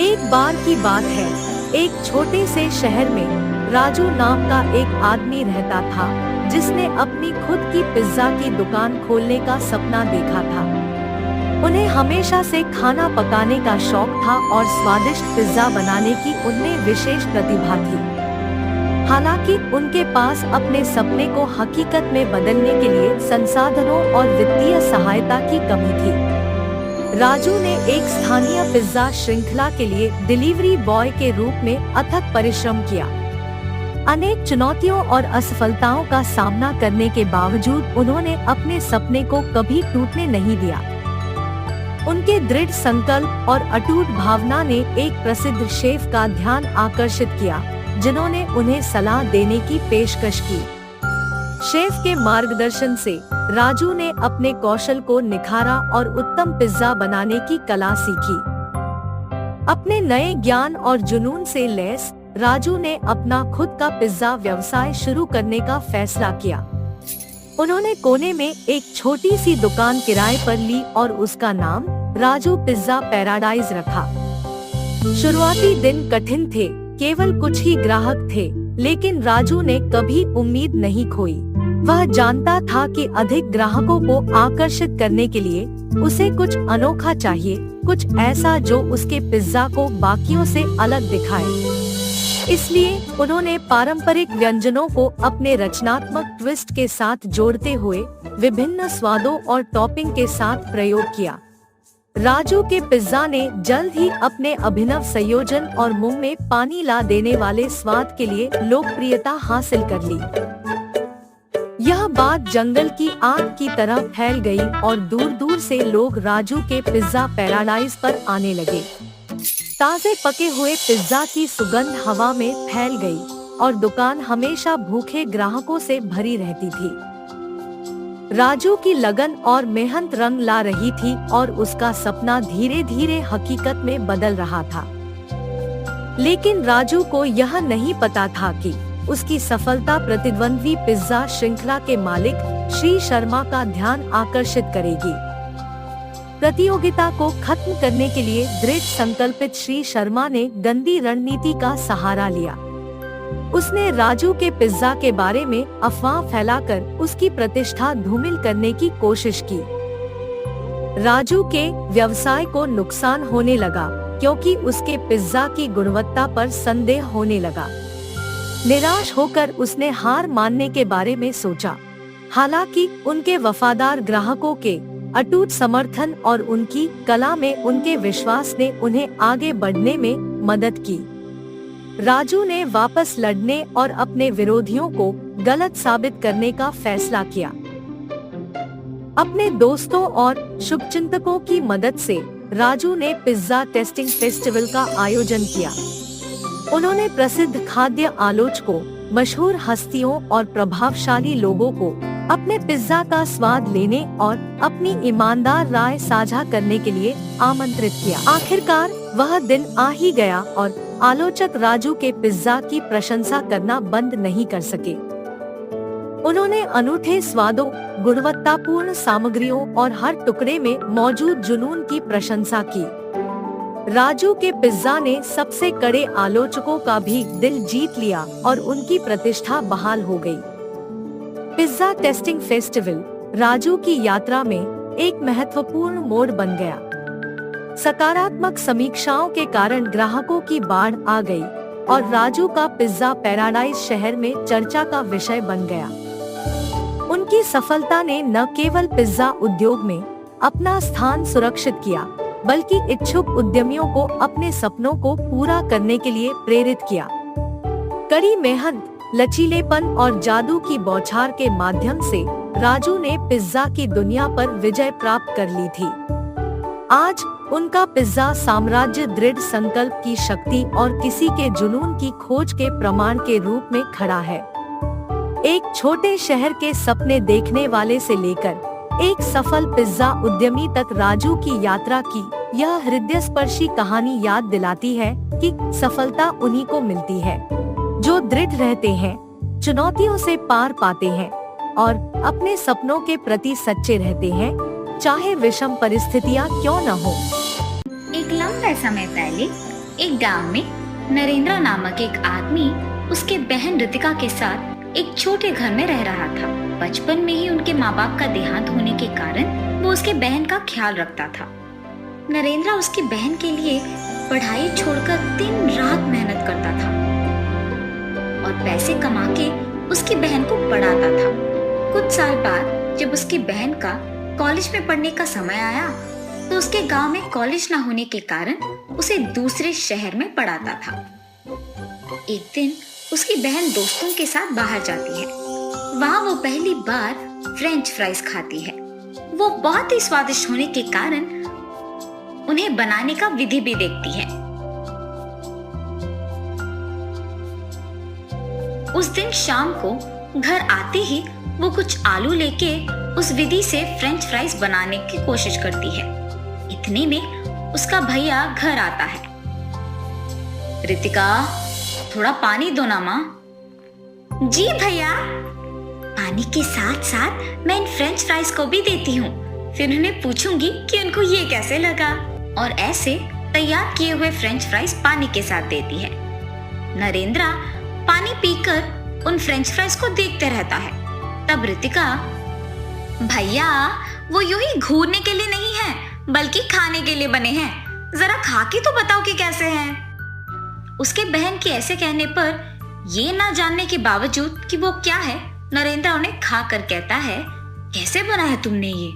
एक बार की बात है, एक छोटे से शहर में राजू नाम का एक आदमी रहता था, जिसने अपनी खुद की पिज्जा की दुकान खोलने का सपना देखा था। उन्हें हमेशा से खाना पकाने का शौक था और स्वादिष्ट पिज्जा बनाने की उनमें विशेष प्रतिभा थी। हालांकि उनके पास अपने सपने को हकीकत में बदलने के लिए संसाधनों और वित्तीय सहायता की कमी थी। राजू ने एक स्थानीय पिज्जा श्रृंखला के लिए डिलीवरी बॉय के रूप में अथक परिश्रम किया। अनेक चुनौतियों और असफलताओं का सामना करने के बावजूद उन्होंने अपने सपने को कभी टूटने नहीं दिया। उनके दृढ़ संकल्प और अटूट भावना ने एक प्रसिद्ध शेफ का ध्यान आकर्षित किया, जिन्होंने उन्हें सलाह देने की पेशकश की। शेफ के मार्गदर्शन से राजू ने अपने कौशल को निखारा और उत्तम पिज्जा बनाने की कला सीखी। अपने नए ज्ञान और जुनून से लैस राजू ने अपना खुद का पिज्जा व्यवसाय शुरू करने का फैसला किया। उन्होंने कोने में एक छोटी सी दुकान किराए पर ली और उसका नाम राजू पिज्जा पैराडाइज रखा। शुरुआती दिन कठिन थे, केवल कुछ ही ग्राहक थे, लेकिन राजू ने कभी उम्मीद नहीं खोई। वह जानता था कि अधिक ग्राहकों को आकर्षित करने के लिए उसे कुछ अनोखा चाहिए, कुछ ऐसा जो उसके पिज्जा को बाकियों से अलग दिखाए। इसलिए उन्होंने पारंपरिक व्यंजनों को अपने रचनात्मक ट्विस्ट के साथ जोड़ते हुए विभिन्न स्वादों और टॉपिंग के साथ प्रयोग किया। राजू के पिज्जा ने जल्द ही अपने अभिनव संयोजन और मुंह में पानी ला देने वाले स्वाद के लिए लोकप्रियता हासिल कर ली। यह बात जंगल की आग की तरह फैल गई और दूर दूर से लोग राजू के पिज्जा पैराडाइज पर आने लगे। ताजे पके हुए पिज्जा की सुगंध हवा में फैल गई और दुकान हमेशा भूखे ग्राहकों से भरी रहती थी। राजू की लगन और मेहनत रंग ला रही थी और उसका सपना धीरे धीरे हकीकत में बदल रहा था। लेकिन राजू को यह नहीं पता था कि उसकी सफलता प्रतिद्वंद्वी पिज्जा श्रृंखला के मालिक श्री शर्मा का ध्यान आकर्षित करेगी। प्रतियोगिता को खत्म करने के लिए दृढ़ संकल्पित श्री शर्मा ने गंदी रणनीति का सहारा लिया। उसने राजू के पिज्जा के बारे में अफवाह फैलाकर उसकी प्रतिष्ठा धूमिल करने की कोशिश की। राजू के व्यवसाय को नुकसान होने लगा, क्योंकि उसके पिज्जा की गुणवत्ता पर संदेह होने लगा। निराश होकर उसने हार मानने के बारे में सोचा। हालांकि उनके वफादार ग्राहकों के अटूट समर्थन और उनकी कला में उनके विश्वास ने उन्हें आगे बढ़ने में मदद की। राजू ने वापस लड़ने और अपने विरोधियों को गलत साबित करने का फैसला किया। अपने दोस्तों और शुभचिंतकों की मदद से राजू ने पिज्जा टेस्टिंग फेस्टिवल का आयोजन किया। उन्होंने प्रसिद्ध खाद्य आलोचकों, मशहूर हस्तियों और प्रभावशाली लोगों को अपने पिज्जा का स्वाद लेने और अपनी ईमानदार राय साझा करने के लिए आमंत्रित किया। आखिरकार वह दिन आ ही गया और आलोचक राजू के पिज्जा की प्रशंसा करना बंद नहीं कर सके। उन्होंने अनूठे स्वादों, गुणवत्तापूर्ण सामग्रियों और हर टुकड़े में मौजूद जुनून की प्रशंसा की। राजू के पिज्जा ने सबसे कड़े आलोचकों का भी दिल जीत लिया और उनकी प्रतिष्ठा बहाल हो गई। पिज्जा टेस्टिंग फेस्टिवल राजू की यात्रा में एक महत्वपूर्ण मोड़ बन गया। सकारात्मक समीक्षाओं के कारण ग्राहकों की बाढ़ आ गई और राजू का पिज्जा पैराडाइज शहर में चर्चा का विषय बन गया। उनकी सफलता ने न केवल पिज्जा उद्योग में अपना स्थान सुरक्षित किया, बल्कि इच्छुक उद्यमियों को अपने सपनों को पूरा करने के लिए प्रेरित किया। कड़ी मेहनत, लचीलेपन और जादू की बौछार के माध्यम से राजू ने पिज्जा की दुनिया पर विजय प्राप्त कर ली थी। आज उनका पिज्जा साम्राज्य दृढ़ संकल्प की शक्ति और किसी के जुनून की खोज के प्रमाण के रूप में खड़ा है। एक छोटे शहर के सपने देखने वाले से लेकर एक सफल पिज्जा उद्यमी तक राजू की यात्रा की यह हृदयस्पर्शी कहानी याद दिलाती है कि सफलता उन्हीं को मिलती है जो दृढ़ रहते हैं, चुनौतियों से पार पाते हैं और अपने सपनों के प्रति सच्चे रहते हैं, चाहे विषम परिस्थितियां क्यों न हो। एक लंबे समय पहले एक गांव में नरेंद्र नामक एक आदमी उसके बहन रितिका के साथ एक छोटे घर में रह रहा था। बचपन में ही उनके माँ बाप का देहांत होने के कारण वो उसके बहन का ख्याल रखता था। नरेंद्र उसकी बहन के लिए पढ़ाई छोड़कर दिन रात मेहनत करता था और पैसे कमा के उसकी बहन को पढ़ाता था। कुछ साल बाद जब उसकी बहन का कॉलेज में पढ़ने का समय आया तो उसके गांव में कॉलेज न होने के कारण उसे दूसरे शहर में पढ़ाता था। एक दिन उसकी बहन दोस्तों के साथ बाहर जाती है। वहाँ वो पहली बार फ्रेंच फ्राइज खाती है। वो बहुत ही स्वादिष्ट होने के कारण उन्हें बनाने का विधि भी देखती है। उस दिन शाम को घर आते ही वो कुछ आलू लेके उस विधि से फ्रेंच फ्राइज बनाने की कोशिश करती है। इतने में उसका भैया घर आता है। रितिका, थोड़ा पानी दो ना माँ। जी भैया। पानी के साथ साथ मैं इन फ्रेंच फ्राइज को भी देती हूँ, फिर उन्हें पूछूंगी कि उनको ये कैसे लगा। और ऐसे तैयार किए हुए फ्रेंच फ्राइज पानी के साथ देती है। नरेंद्र पानी पीकर उन फ्रेंच फ्राइज को देखते रहता है। तब रितिका, भैया वो यूं ही घूरने के लिए नहीं है बल्कि खाने के लिए बने हैं, जरा खा के तो बताओ कि कैसे हैं। उसके बहन के ऐसे कहने पर ये ना जानने के बावजूद कि वो क्या है, नरेंद्र उन्हें खा कर कहता है, कैसे बनाया तुमने ये?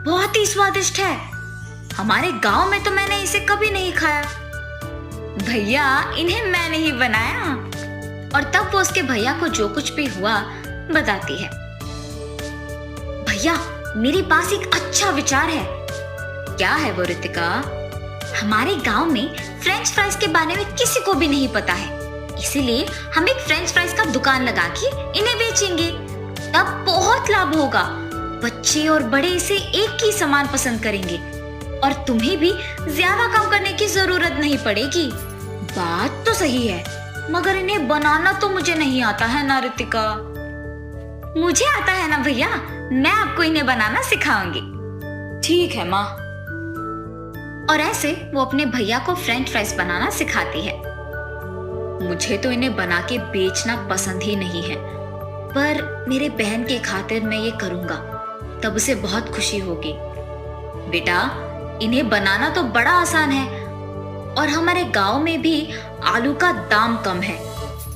बहुत ही स्वादिष्ट है। हमारे गांव में तो मैंने इसे कभी नहीं खाया। भैया इन्हें मैंने ही बनाया। और तब वो उसके भैया को जो कुछ भी हुआ बताती है। भैया मेरे पास एक अच्छा विचार है। क्या है वो रितिका? हमारे गांव में फ्रेंच फ्राइज के बारे में किसी को भी नहीं पता है, इसीलिए हम एक फ्रेंच फ्राइज का दुकान लगा के इन्हें बेचेंगे। तब बहुत लाभ होगा। बच्चे और बड़े इसे एक ही समान पसंद करेंगे और तुम्हें भी ज्यादा काम करने की जरूरत नहीं पड़ेगी। बात तो सही है, मगर इन्हें बनाना तो मुझे नहीं आता है ना रितिका। मुझे आता है ना भैया, मैं आपको इन्हें बनाना सिखाऊंगी। ठीक है माँ। और ऐसे वो अपने भैया को फ्रेंच फ्राइज बनाना सिखाती है। मुझे तो इन्हें बना के बेचना पसंद ही नहीं है, पर मेरे बहन के खातिर मैं ये करूंगा, तब उसे बहुत खुशी होगी। बेटा इन्हें बनाना तो बड़ा आसान है और हमारे गांव में भी आलू का दाम कम है।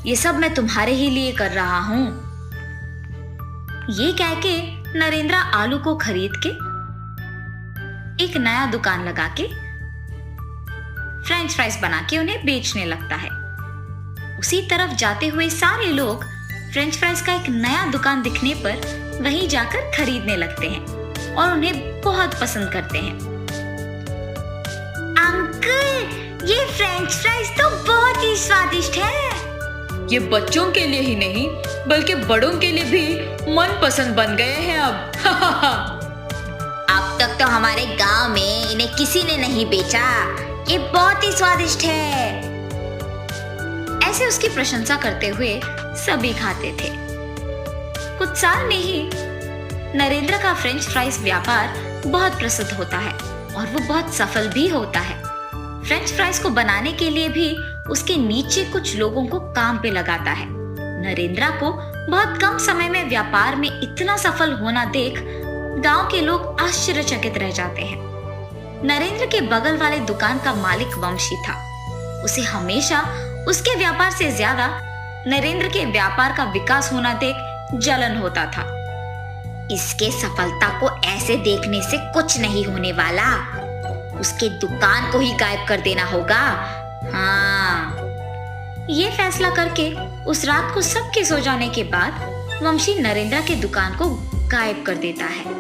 ये सब मैं तुम्हारे ही लिए कर रहा हूँ। ये कह के नरेंद्र आलू को खरीद के एक नया दुकान लगा के फ्रेंच फ्राइज बना के उन्हें बेचने लगता है। उसी तरफ जाते हुए सारे लोग फ्रेंच फ्राइज का एक नया दुकान दिखने पर वहीं जाकर खरीदने लगते हैं और उन्हें बहुत पसंद करते हैं। अंकल ये फ्रेंच फ्राइज तो बहुत ही स्वादिष्ट है। ये बच्चों के लिए ही नहीं बल्कि बड़ों के लिए भी मनपसंद बन गए हैं अब। अब तक तो हमारे गांव में इन्हें किसी ने नहीं बेचा। ये बहुत ही स्वादिष्ट है। ऐसे उसकी प्रशंसा करते हुए सभी खाते थे। कुछ साल में ही नरेंद्र का फ्रेंच फ्राइज व्यापार बहुत प्रसिद्ध होता है और वो बहुत सफल भी होता है। फ्रेंच फ्राइज को बनाने के लिए भी उसके नीचे कुछ लोगों को काम पे लगाता है। नरेंद्र को बहुत कम समय में व्यापार में इतना सफल होना देख गांव के लोग आश्चर्यचकित रह जाते हैं। नरेंद्र के बगल वाले दुकान का मालिक वंशी था। उसे हमेशा उसके व्यापार से ज्यादा नरेंद्र के व्यापार का विकास होना देख जलन होता था। इसके सफलता को ऐसे देखने से कुछ नहीं होने वाला, उसके दुकान को ही गायब कर देना होगा। हाँ। ये फैसला करके उस रात को सबके सो जाने के बाद वंशी नरेंद्र के दुकान को गायब कर देता है।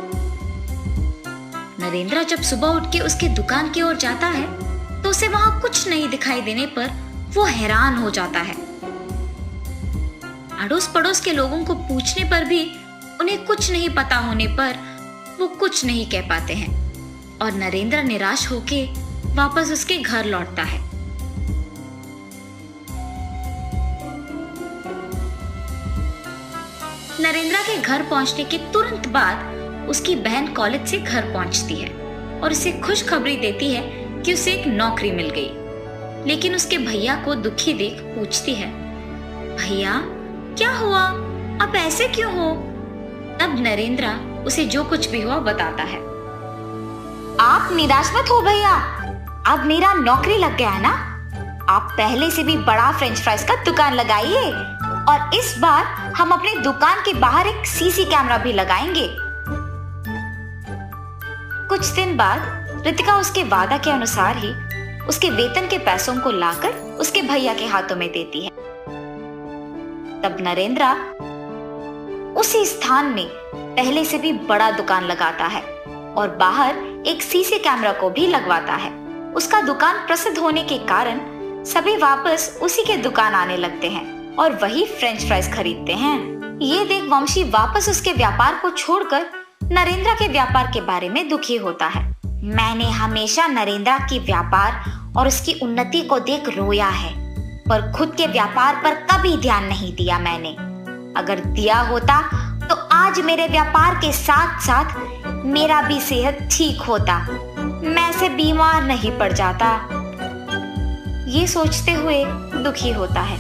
नरेंद्र जब सुबह उठ के उसके दुकान की ओर जाता है तो उसे वहां कुछ नहीं दिखाई देने पर वो हैरान हो जाता है। अड़ोस पड़ोस के लोगों को पूछने पर भी उन्हें कुछ नहीं पता होने पर वो कुछ नहीं कह पाते हैं और नरेंद्र निराश होके वापस उसके घर लौटता है। नरेंद्र के घर पहुंचने के तुरंत बाद उसकी बहन कॉलेज से घर पहुंचती है और उसे खुशखबरी देती है कि उसे एक नौकरी मिल गई। लेकिन उसके भैया को दुखी देख पूछती है, भैया क्या हुआ, आप ऐसे क्यों हो? तब नरेंद्र उसे जो कुछ भी हुआ बताता है। आप निराश मत हो भैया, अब मेरा नौकरी लग गया है ना। आप पहले से भी बड़ा फ्रेंच फ्राइज का दुकान लगाइए और इस बार हम अपने दुकान के बाहर एक सीसी कैमरा भी लगाएंगे। कुछ दिन बाद रितिका उसके वादा के अनुसार ही उसके वेतन के पैसों को लाकर उसके भैया के हाथों में देती है। तब नरेंद्र उसी स्थान में पहले से भी बड़ा दुकान लगाता है और बाहर एक सीसी कैमरा को भी लगवाता है। उसका दुकान प्रसिद्ध होने के कारण सभी वापस उसी के दुकान आने लगते हैं और वही फ्रेंच फ्राइज खरीदते हैं। ये देख वंशी वापस उसके व्यापार को छोड़कर नरेंद्र के व्यापार के बारे में दुखी होता है। मैंने हमेशा नरेंद्र के व्यापार और उसकी उन्नति को देख रोया है, पर खुद के व्यापार पर कभी ध्यान नहीं दिया मैंने। अगर दिया होता तो आज मेरे व्यापार के साथ साथ मेरा भी सेहत ठीक होता, मैं से बीमार नहीं पड़ जाता। ये सोचते हुए दुखी होता है।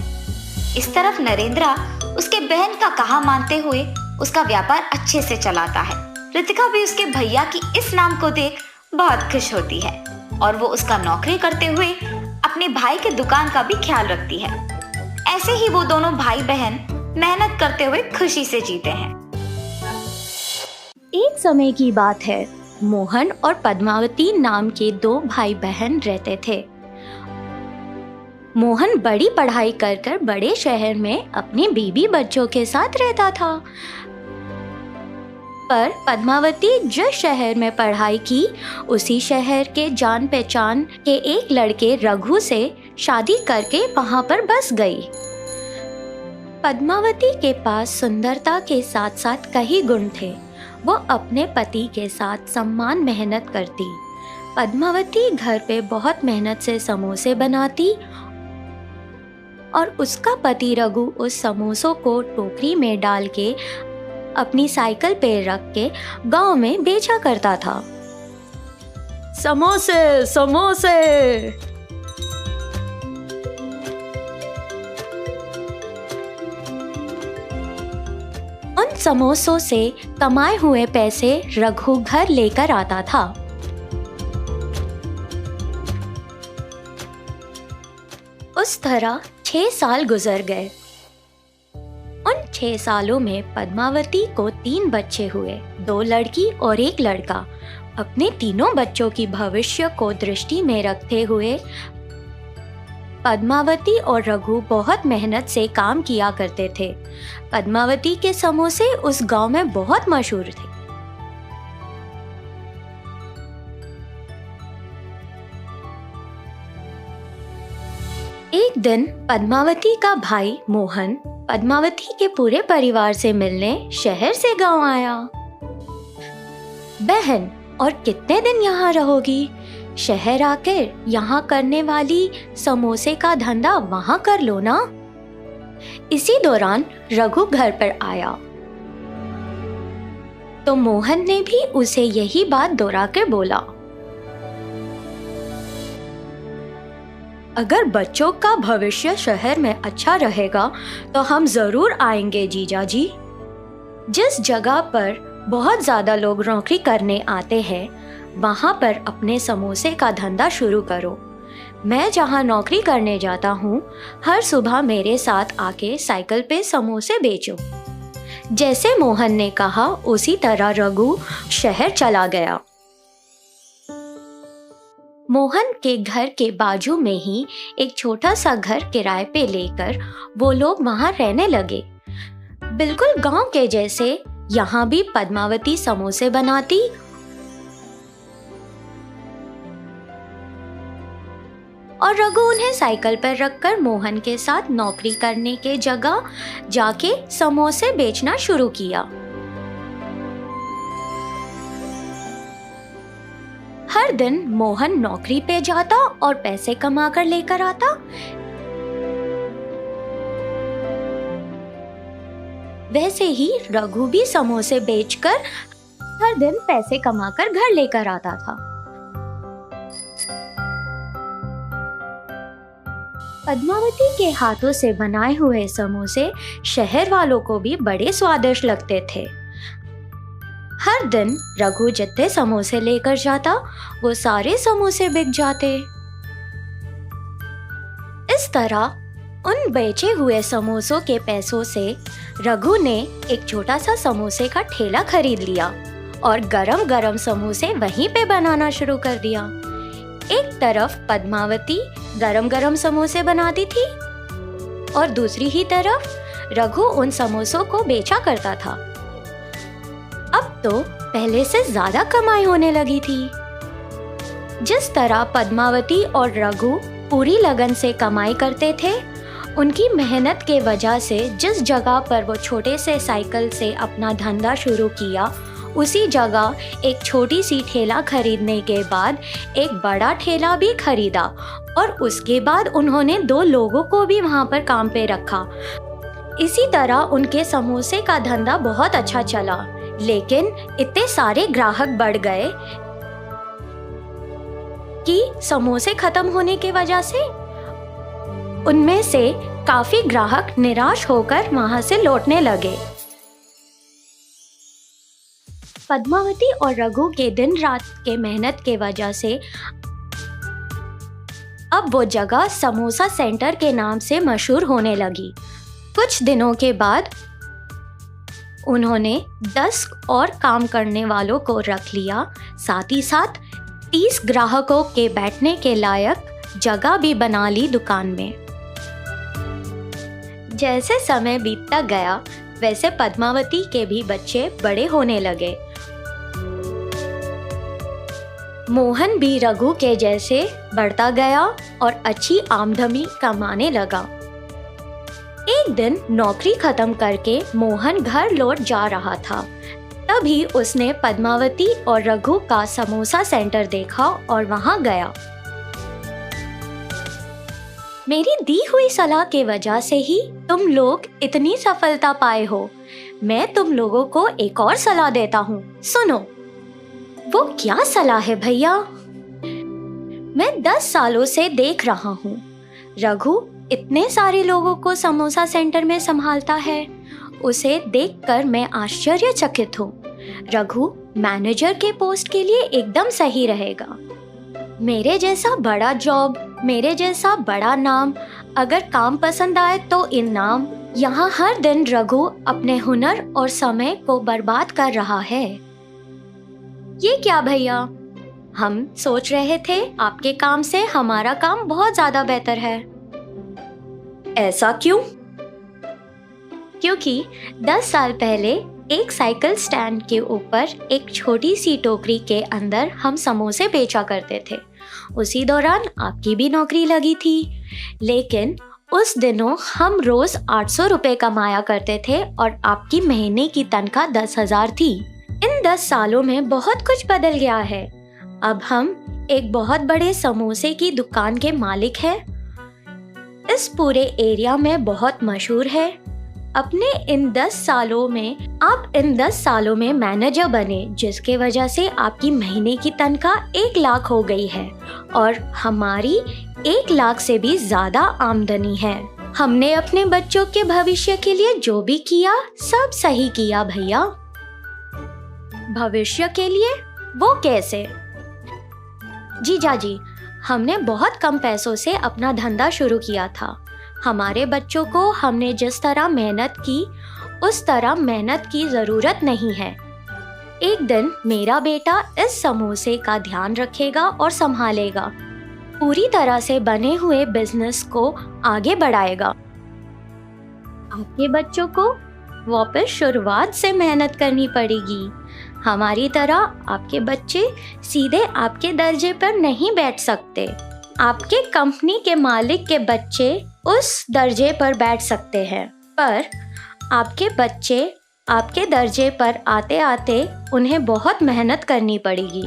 इस तरफ नरेंद्र उसके बहन का कहा मानते हुए उसका व्यापार अच्छे से चलाता है। रितिका भी उसके भैया की इस नाम को देख बहुत खुश होती है और वो उसका नौकरी करते हुए अपने भाई के दुकान का भी ख्याल रखती है। ऐसे ही वो दोनों भाई बहन मेहनत करते हुए खुशी से जीते हैं। एक समय की बात है, मोहन और पद्मावती नाम के दो भाई बहन रहते थे। मोहन बड़ी पढ़ाई कर कर बड़े शहर में अपने बीबी बच्चों के साथ रहता था, पर पद्मावती जिस शहर में पढ़ाई की उसी शहर के जान पहचान के एक लड़के रघु से शादी करके वहां पर बस गई। पद्मावती के पास सुंदरता के साथ साथ कई गुण थे। वो अपने पति के साथ सम्मान मेहनत करती। पद्मावती घर पे बहुत मेहनत से समोसे बनाती और उसका पति रघु उस समोसों को टोकरी में डाल के अपनी साइकिल पे रख के गांव में बेचा करता था। समोसे समोसे। उन समोसों से कमाए हुए पैसे रघु घर लेकर आता था। उस तरह 6 साल गुजर गए। उन 6 सालों में पद्मावती को 3 बच्चे हुए, 2 लड़की और 1 लड़का। अपने तीनों बच्चों की भविष्य को दृष्टि में रखते हुए पद्मावती और रघु बहुत मेहनत से काम किया करते थे। पद्मावती के समोसे उस गांव में बहुत मशहूर थे। एक दिन पद्मावती का भाई मोहन पद्मावती के पूरे परिवार से मिलने शहर से गांव आया। बहन, और कितने दिन यहाँ रहोगी? शहर आकर यहाँ करने वाली समोसे का धंधा वहाँ कर लो ना। इसी दौरान रघु घर पर आया तो मोहन ने भी उसे यही बात दोहरा कर बोला, अगर बच्चों का भविष्य शहर में अच्छा रहेगा तो हम जरूर आएंगे जीजा जी। जिस जगह पर बहुत ज्यादा लोग नौकरी करने आते हैं वहां पर अपने समोसे का धंधा शुरू करो। मैं जहां नौकरी करने जाता हूं, हर सुबह मेरे साथ आके साइकिल पे समोसे बेचो। जैसे मोहन ने कहा उसी तरह रघु शहर चला गया। मोहन के घर के बाजू में ही एक छोटा सा घर किराए पे लेकर वो लोग वहां रहने लगे। बिल्कुल गांव के जैसे यहाँ भी पद्मावती समोसे बनाती और रघु उन्हें साइकिल पर रखकर मोहन के साथ नौकरी करने के जगह जाके समोसे बेचना शुरू किया। हर दिन मोहन नौकरी पे जाता और पैसे कमा कर लेकर आता। वैसे ही रघु भी समोसे बेचकर हर दिन पैसे कमाकर घर लेकर आता था। पद्मावती के हाथों से बनाए हुए समोसे शहर वालों को भी बड़े स्वादिष्ट लगते थे। हर दिन रघु जितने समोसे लेकर जाता वो सारे समोसे बिक जाते। इस तरह उन बेचे हुए समोसों के पैसों से रघु ने एक छोटा सा समोसे का ठेला खरीद लिया और गरम गरम समोसे वहीं पे बनाना शुरू कर दिया। एक तरफ पद्मावती गरम गरम समोसे बनाती थी और दूसरी ही तरफ रघु उन समोसों को बेचा करता था। अब तो पहले से ज्यादा कमाई होने लगी थी। जिस तरह पद्मावती और रघु पूरी लगन से कमाई करते थे, उनकी मेहनत के वजह से जिस जगह पर वो छोटे से साइकिल से अपना धंधा शुरू किया, उसी जगह एक छोटी सी ठेला खरीदने के बाद एक बड़ा ठेला भी खरीदा और उसके बाद उन्होंने 2 लोगों को भी वहाँ पर काम पे रखा। इसी तरह उनके समोसे का धंधा बहुत अच्छा चला, लेकिन इतने सारे ग्राहक बढ़ गए कि समोसे खत्म होने की वजह से उनमें से काफी ग्राहक निराश होकर वहां से लौटने लगे। पद्मावती और रघु के दिन रात के मेहनत के वजह से अब वो जगह समोसा सेंटर के नाम से मशहूर होने लगी। कुछ दिनों के बाद उन्होंने 10 और काम करने वालों को रख लिया, साथ ही साथ 30 ग्राहकों के बैठने के लायक जगह भी बना ली दुकान में। जैसे समय बीतता गया वैसे पद्मावती के भी बच्चे बड़े होने लगे। मोहन भी रघु के जैसे बढ़ता गया और अच्छी आमदनी कमाने लगा। एक दिन नौकरी खत्म करके मोहन घर लौट जा रहा था। तभी उसने पद्मावती और रघु का समोसा सेंटर देखा और वहां गया। मेरी दी हुई सलाह के वजह से ही तुम लोग इतनी सफलता पाए हो। मैं तुम लोगों को एक और सलाह देता हूँ, सुनो। वो क्या सलाह है भैया? मैं 10 सालों से देख रहा हूँ रघु इतने सारे लोगों को समोसा सेंटर में संभालता है। उसे देखकर मैं आश्चर्यचकित हूँ। रघु मैनेजर के पोस्ट के लिए एकदम सही रहेगा। मेरे जैसा बड़ा जॉब, मेरे जैसा बड़ा नाम, अगर काम पसंद आए तो इनाम। यहाँ हर दिन रघु अपने हुनर और समय को बर्बाद कर रहा है। ये क्या भैया? हम सोच रहे थे आपके काम से हमारा काम बहुत ज्यादा बेहतर है। ऐसा क्यों? क्योंकि 10 साल पहले एक साइकिल स्टैंड के ऊपर एक छोटी सी टोकरी के अंदर हम समोसे बेचा करते थे। उसी दौरान आपकी भी नौकरी लगी थी, लेकिन उस दिनों हम रोज 800 रुपए कमाया करते थे और आपकी महीने की तनख्वाह 10,000 थी। इन 10 सालों में बहुत कुछ बदल गया है। अब हम एक बहुत बड़े समोसे की दुकान के मालिक हैं। इस पूरे एरिया में बहुत मशहूर है। आप इन 10 सालों में मैनेजर बने, जिसके वजह से आपकी महीने की तनख्वाह 1 लाख हो गई है और हमारी 1 लाख से भी ज्यादा आमदनी है। हमने अपने बच्चों के भविष्य के लिए जो भी किया सब सही किया भैया। भविष्य के लिए? वो कैसे? जीजाजी, हमने बहुत कम पैसों से अपना धंधा शुरू किया था। हमारे बच्चों को हमने जिस तरह मेहनत की उस तरह मेहनत की जरूरत नहीं है। एक दिन मेरा बेटा इस समोसे का ध्यान रखेगा और संभालेगा, पूरी तरह से बने हुए बिजनेस को आगे बढ़ाएगा। आपके बच्चों को वापस शुरुआत से मेहनत करनी पड़ेगी। हमारी तरह आपके बच्चे सीधे आपके दर्जे पर नहीं बैठ सकते। आपके कंपनी के मालिक के बच्चे उस दर्जे पर बैठ सकते हैं, पर आपके बच्चे आपके दर्जे पर आते आते उन्हें बहुत मेहनत करनी पड़ेगी।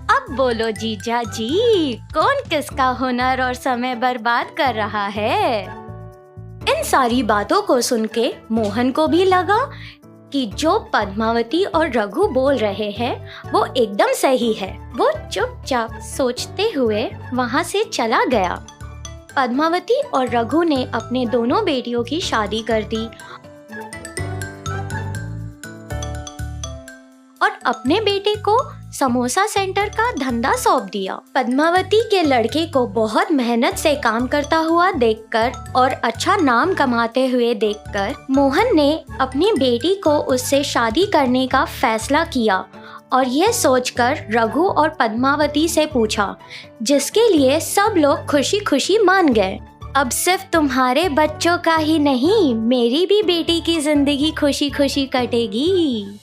अब बोलो जीजा जी, कौन किसका हुनर और समय बर्बाद कर रहा है? इन सारी बातों को सुन के मोहन को भी लगा कि जो पद्मावती और रघु बोल रहे हैं वो एकदम सही है। वो चुपचाप सोचते हुए वहां से चला गया। पद्मावती और रघु ने अपने दोनों बेटियों की शादी कर दी और अपने बेटे को समोसा सेंटर का धंधा सौंप दिया। पद्मावती के लड़के को बहुत मेहनत से काम करता हुआ देखकर और अच्छा नाम कमाते हुए देखकर मोहन ने अपनी बेटी को उससे शादी करने का फैसला किया और यह सोचकर रघु और पद्मावती से पूछा, जिसके लिए सब लोग खुशी खुशी मान गए। अब सिर्फ तुम्हारे बच्चों का ही नहीं, मेरी भी बेटी की जिंदगी खुशी खुशी कटेगी।